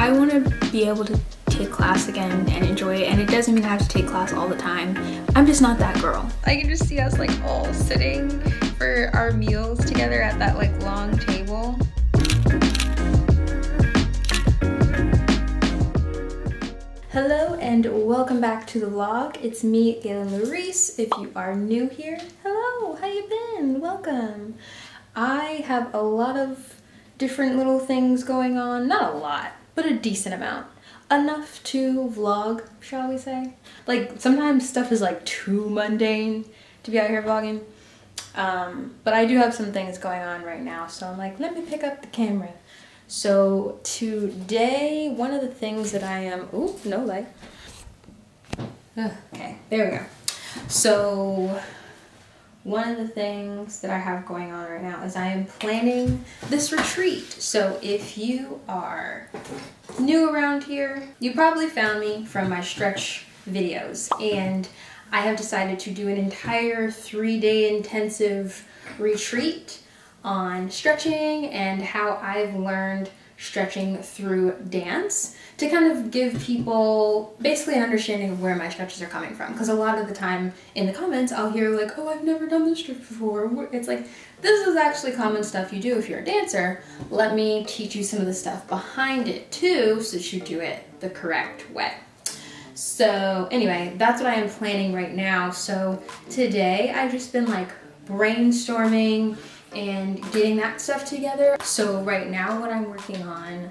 I want to be able to take class again and enjoy it, and it doesn't mean I have to take class all the time. I'm just not that girl. I can just see us like all sitting for our meals together at that like long table. Hello and welcome back to the vlog. It's me, Gaylyn Lareese. If you are new here, hello, how you been? Welcome. I have a lot of different little things going on. Not a lot, but a decent amount. Enough to vlog, shall we say. Like, sometimes stuff is like too mundane to be out here vlogging. But I do have some things going on right now, so I'm like, let me pick up the camera. So today, one of the things that I am, ooh, no light. Okay, there we go. So one of the things that I have going on right now is I am planning this retreat. So if you are new around here, you probably found me from my stretch videos, and I have decided to do an entire 3-day intensive retreat on stretching and how I've learned stretching through dance to kind of give people basically an understanding of where my stretches are coming from. Because a lot of the time in the comments I'll hear like, oh, I've never done this stretch before. It's like, this is actually common stuff you do if you're a dancer. Let me teach you some of the stuff behind it too, so that you do it the correct way. So anyway, that's what I am planning right now. So today I've just been like brainstorming and getting that stuff together. So right now what I'm working on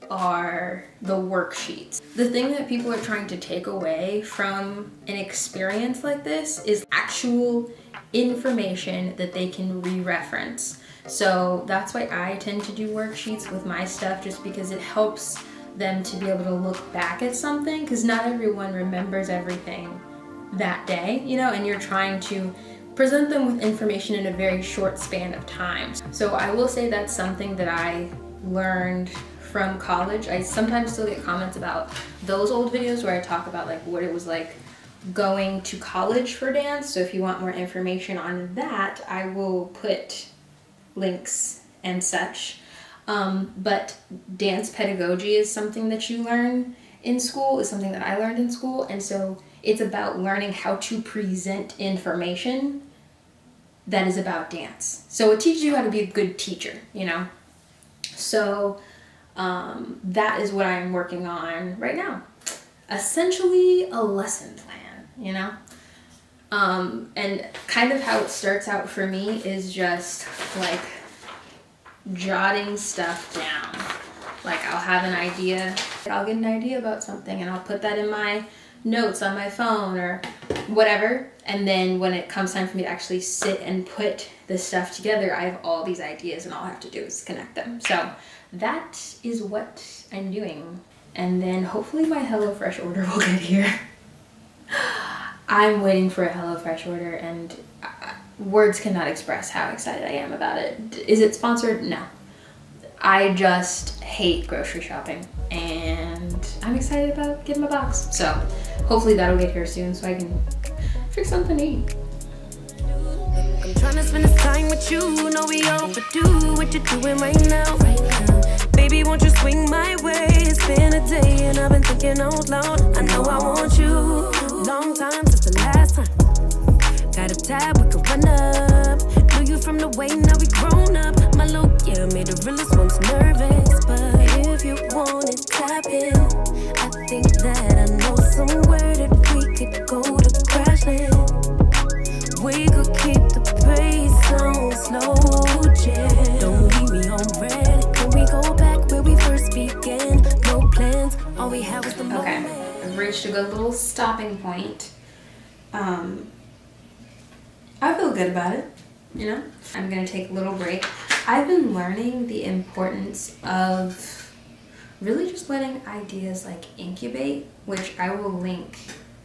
are the worksheets. The thing that people are trying to take away from an experience like this is actual information that they can re-reference. So that's why I tend to do worksheets with my stuff, just because it helps them to be able to look back at something, because not everyone remembers everything that day, you know, and you're trying to present them with information in a very short span of time. So I will say that's something that I learned from college. I sometimes still get comments about those old videos where I talk about like what it was like going to college for dance. So if you want more information on that, I will put links and such. But dance pedagogy is something that you learn in school, is something that I learned in school, and so it's about learning how to present information that is about dance. So it teaches you how to be a good teacher, you know? So that is what I'm working on right now. Essentially a lesson plan, you know? And kind of how it starts out for me is just like jotting stuff down. Like I'll have an idea, I'll get an idea about something and I'll put that in my notes on my phone or whatever, and then when it comes time for me to actually sit and put this stuff together, I have all these ideas and all I have to do is connect them. So that is what I'm doing, and then hopefully my HelloFresh order will get here. I'm waiting for a HelloFresh order, and words cannot express how excited I am about it. Is it sponsored? No. I just hate grocery shopping, and I'm excited about getting my box. So hopefully that'll get here soon so I can fix something to eat. I'm trying to spend this time with you. Know we overdue. What you doing right now? Baby, won't you swing my way? It's been a day and I've been thinking out loud. I know I want you. Long time since the last time. Got a tab, we could run up. Knew you from the way, now we grown up. My look, yeah, made the realest ones nervous. But if you want it, tap in. I think that I know somewhere that we could go to crash land. We could keep the pace on slow jam. Don't leave me on red. Can we go back where we first began? No plans, all we have was the moment. Okay, I've reached a good little stopping point. I feel good about it, you know? I'm gonna take a little break. I've been learning the importance of really just letting ideas like incubate, which I will link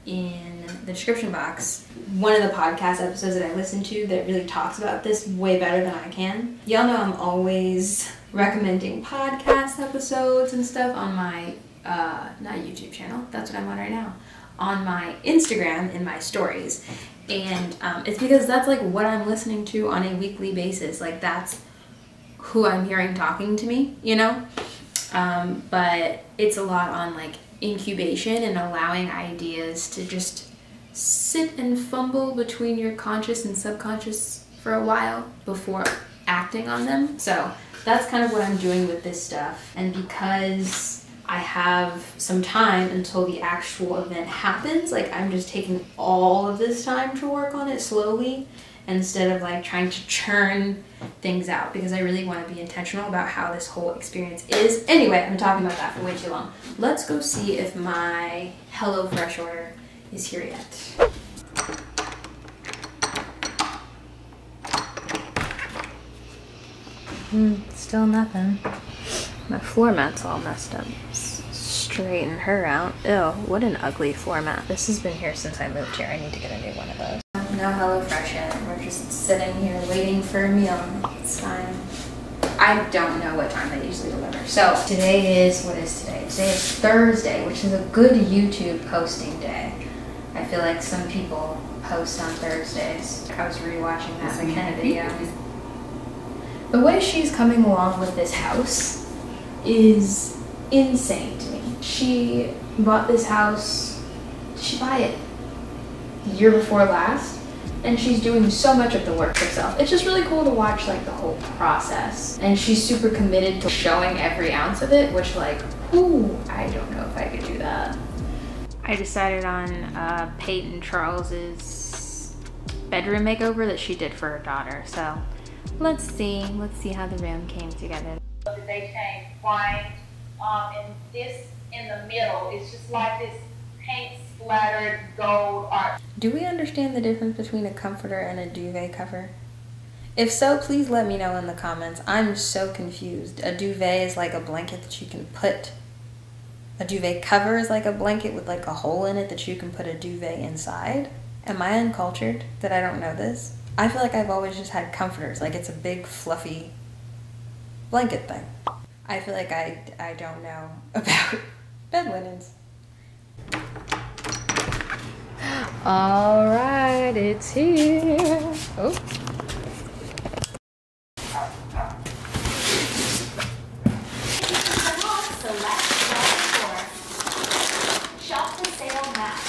in the description box. One of the podcast episodes that I listened to that really talks about this way better than I can. Y'all know I'm always recommending podcast episodes and stuff on my, not YouTube channel, that's what I'm on right now, on my Instagram in my stories. And it's because that's like what I'm listening to on a weekly basis. Like that's who I'm hearing talking to me, you know? But it's a lot on like incubation and allowing ideas to just sit and fumble between your conscious and subconscious for a while before acting on them. So that's kind of what I'm doing with this stuff. And because I have some time until the actual event happens, like I'm just taking all of this time to work on it slowly instead of like trying to churn things out, because I really want to be intentional about how this whole experience is. Anyway, I've been talking about that for way too long. Let's go see if my HelloFresh order is here yet. Still nothing. My floor mat's all messed up. Straighten her out. Ew, what an ugly floor mat. This has been here since I moved here. I need to get a new one of those. No HelloFresh yet. We're just sitting here waiting for a meal. It's fine. I don't know what time they usually deliver. So today is, what is today? Today is Thursday, which is a good YouTube posting day. I feel like some people post on Thursdays. I was rewatching that McKenna video. The way she's coming along with this house is insane to me. She bought this house, did she buy it the year before last? And she's doing so much of the work herself. It's just really cool to watch like the whole process. And she's super committed to showing every ounce of it, which like, ooh, I don't know if I could do that. I decided on Peyton Charles's bedroom makeover that she did for her daughter. So let's see how the room came together. They came white, and this in the middle is just like this paint splattered gold art. Do we understand the difference between a comforter and a duvet cover? If so, please let me know in the comments. I'm so confused. A duvet is like a blanket that you can put, a duvet cover is like a blanket with like a hole in it that you can put a duvet inside. Am I uncultured that I don't know this? I feel like I've always just had comforters, like it's a big fluffy blanket thing. I feel like I don't know about bed linens. All right, it's here. Oh. Shop the sale map.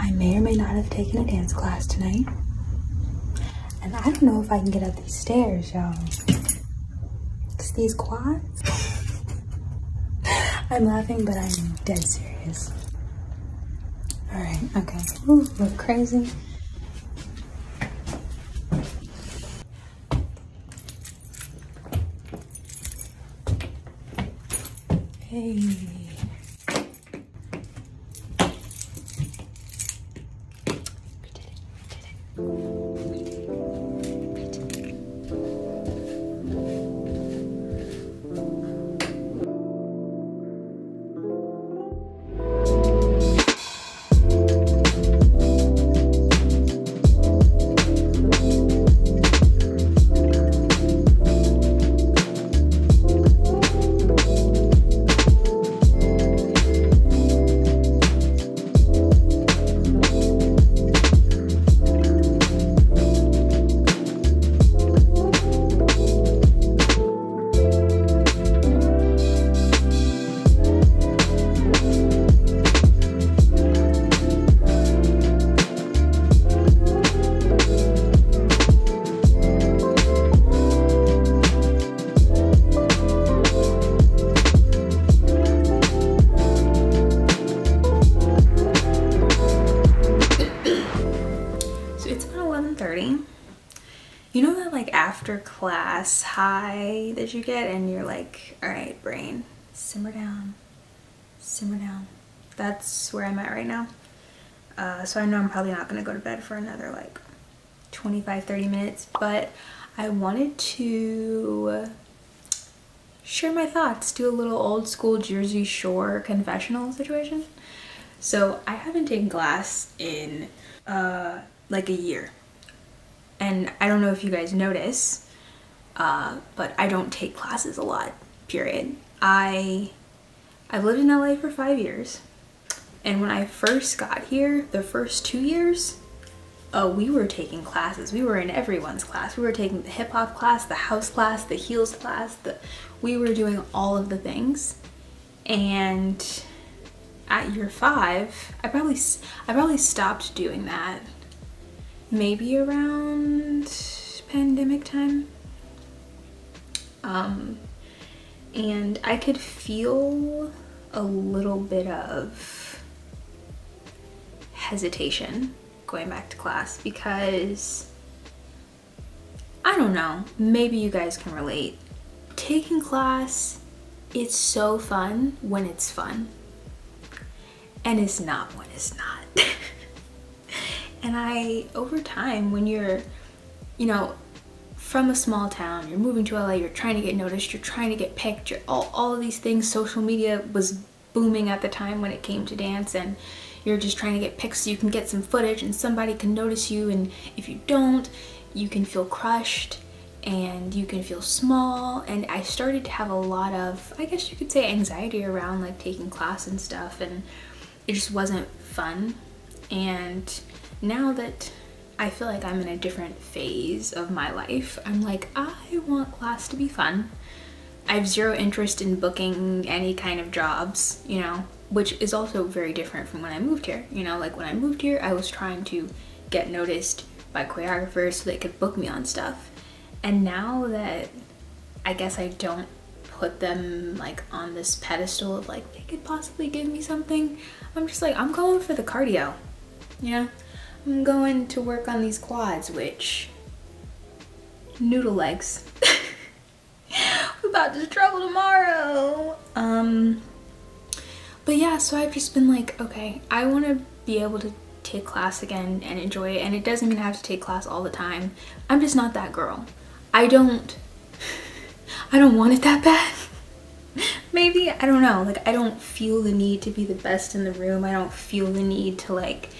I may or may not have taken a dance class tonight. And I don't know if I can get up these stairs, y'all. It's these quads. I'm laughing, but I'm dead serious. All right, okay. Ooh, look crazy. Hey. You know that like after class high that you get and you're like, all right, brain, simmer down, simmer down. That's where I'm at right now. So I know I'm probably not gonna go to bed for another like 25-30 minutes, but I wanted to share my thoughts, do a little old school Jersey Shore confessional situation. So I haven't taken class in like a year. And I don't know if you guys notice, but I don't take classes a lot, period. I've lived in LA for 5 years. And when I first got here, the first 2 years, we were taking classes. We were in everyone's class. We were taking the hip hop class, the house class, the heels class. We were doing all of the things. And at year 5, I probably stopped doing that maybe around pandemic time. And I could feel a little bit of hesitation going back to class because, I don't know, maybe you guys can relate. Taking class, it's so fun when it's fun, and it's not when it's not. And over time, when you're, you know, from a small town, you're moving to LA, you're trying to get noticed, you're trying to get picked, all of these things. Social media was booming at the time when it came to dance, and you're just trying to get picked so you can get some footage and somebody can notice you, and if you don't, you can feel crushed and you can feel small. And I started to have a lot of, I guess you could say, anxiety around like taking class and stuff, and it just wasn't fun. And now that I feel like I'm in a different phase of my life, I'm like, I want class to be fun. I have zero interest in booking any kind of jobs, you know, which is also very different from when I moved here. You know, like when I moved here, I was trying to get noticed by choreographers so they could book me on stuff. And now that I guess I don't put them like on this pedestal of like they could possibly give me something, I'm just like, I'm going for the cardio, you know? I'm going to work on these quads, which, noodle legs. We're about to travel tomorrow. But yeah, so I've just been like, okay, I want to be able to take class again and enjoy it. And it doesn't mean I have to take class all the time. I'm just not that girl. I don't want it that bad. Maybe, I don't know. Like, I don't feel the need to be the best in the room. I don't feel the need to like,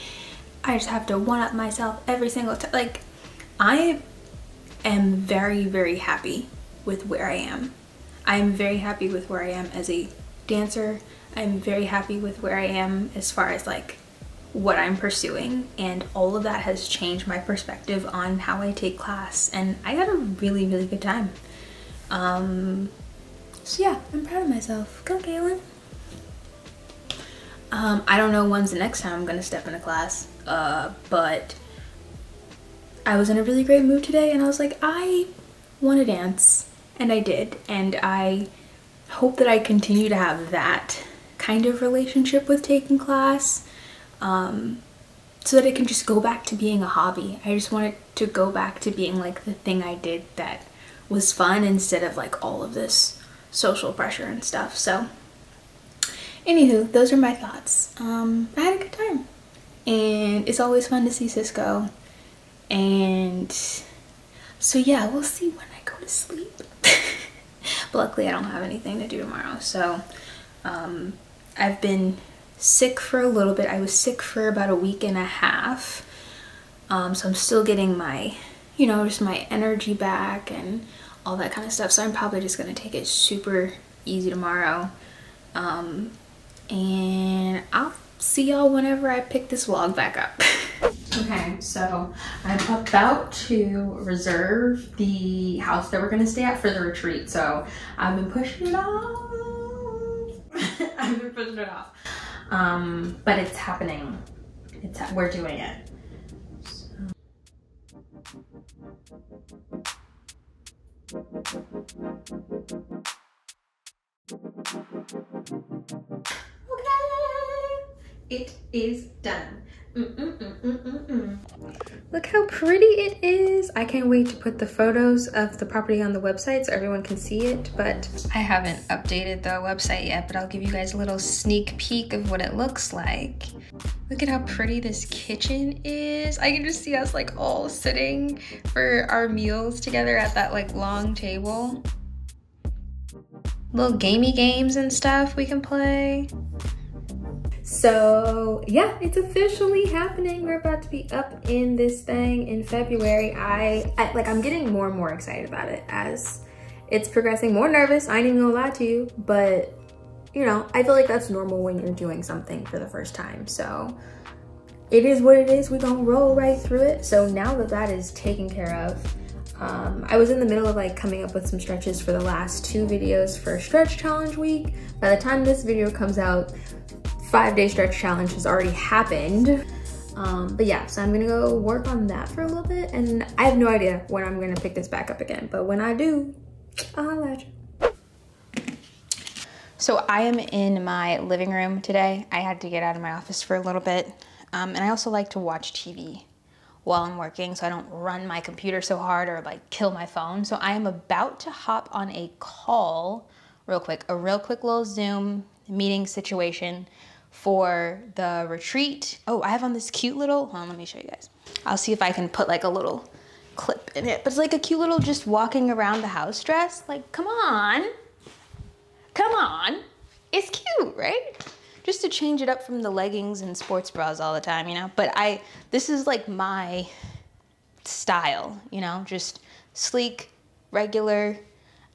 I just have to one-up myself every single time. Like, I am very, very happy with where I am. I'm very happy with where I am as a dancer. I'm very happy with where I am as far as like what I'm pursuing, and all of that has changed my perspective on how I take class, and I had a really, really good time. So yeah, I'm proud of myself. Go Gaylyn. I don't know when's the next time I'm gonna step into class, but I was in a really great mood today and I was like, I want to dance, and I did, and I hope that I continue to have that kind of relationship with taking class, so that it can just go back to being a hobby. I just want it to go back to being like the thing I did that was fun instead of like all of this social pressure and stuff. So anywho, those are my thoughts. I had a good time, and it's always fun to see Cisco, and so yeah, we'll see when I go to sleep. But luckily I don't have anything to do tomorrow. So I've been sick for a little bit. I was sick for about a week and a half, so I'm still getting my, you know, just my energy back and all that kind of stuff. So I'm probably just gonna take it super easy tomorrow, and I'll see y'all whenever I pick this vlog back up. Okay, so I'm about to reserve the house that we're gonna stay at for the retreat. So I've been pushing it off. I've been pushing it off. But it's happening. We're doing it. Okay, it is done. Look how pretty it is. I can't wait to put the photos of the property on the website so everyone can see it, but I haven't updated the website yet, but I'll give you guys a little sneak peek of what it looks like. Look at how pretty this kitchen is. I can just see us like all sitting for our meals together at that like long table. Little gamey games and stuff we can play. So yeah, it's officially happening. We're about to be up in this thing in February. I'm getting more and more excited about it as it's progressing. More nervous, I ain't even gonna lie to you, but you know, I feel like that's normal when you're doing something for the first time. So it is what it is. We're gonna roll right through it. So now that that is taken care of, I was in the middle of like coming up with some stretches for the last 2 videos for stretch challenge week. By the time this video comes out, 5-day stretch challenge has already happened. But yeah, so I'm gonna go work on that for a little bit, and I have no idea when I'm gonna pick this back up again, but when I do, I'll let you. So I am in my living room today. I had to get out of my office for a little bit, and I also like to watch TV while I'm working so I don't run my computer so hard or like kill my phone. So I am about to hop on a call real quick, a real quick little Zoom meeting situation for the retreat. Oh, I have on this cute little, hold on, let me show you guys. I'll see if I can put like a little clip in it, but it's like a cute little just walking around the house dress. Like, come on, it's cute, right? Just to change it up from the leggings and sports bras all the time, you know? But this is like my style, you know? Just sleek, regular,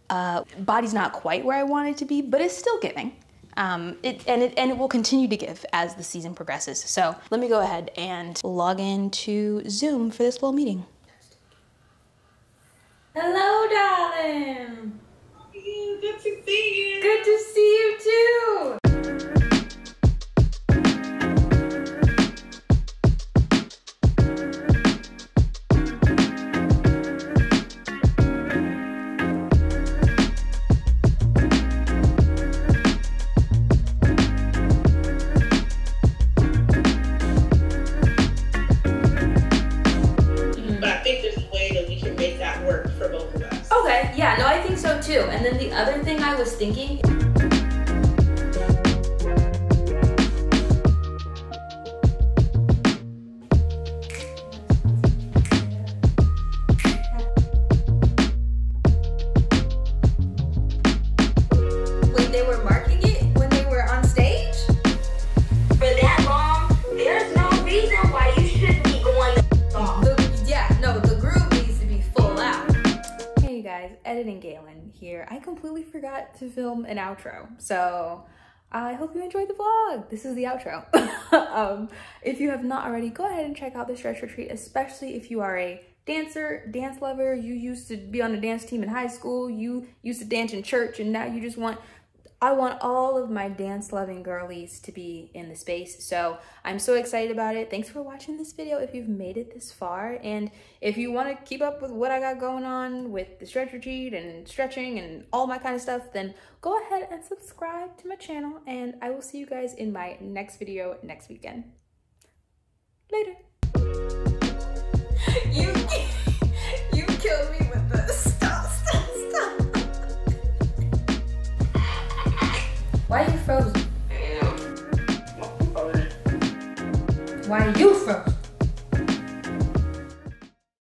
body's not quite where I want it to be, but it's still giving. It will continue to give as the season progresses. So let me go ahead and log into Zoom for this little meeting. Hello, darling. Good to see you. Good to see you too. Yeah, no, I think so too. And then the other thing I was thinking, when they were marking it, when they were on stage, for that long, there's no reason why you should be going off. The groove needs to be full out. Hey guys, editing Gaylyn here. I completely forgot to film an outro, so I hope you enjoyed the vlog. This is the outro. If you have not already, go ahead and check out the stretch retreat, especially if you are a dancer, dance lover, you used to be on a dance team in high school, you used to dance in church, and now you just want, I want all of my dance-loving girlies to be in the space. So I'm so excited about it. Thanks for watching this video if you've made it this far. And if you want to keep up with what I got going on with the stretch retreat and stretching and all my kind of stuff, then go ahead and subscribe to my channel. And I will see you guys in my next video next weekend. Later. You killed me with the stop. Why are you frozen? Why are you frozen?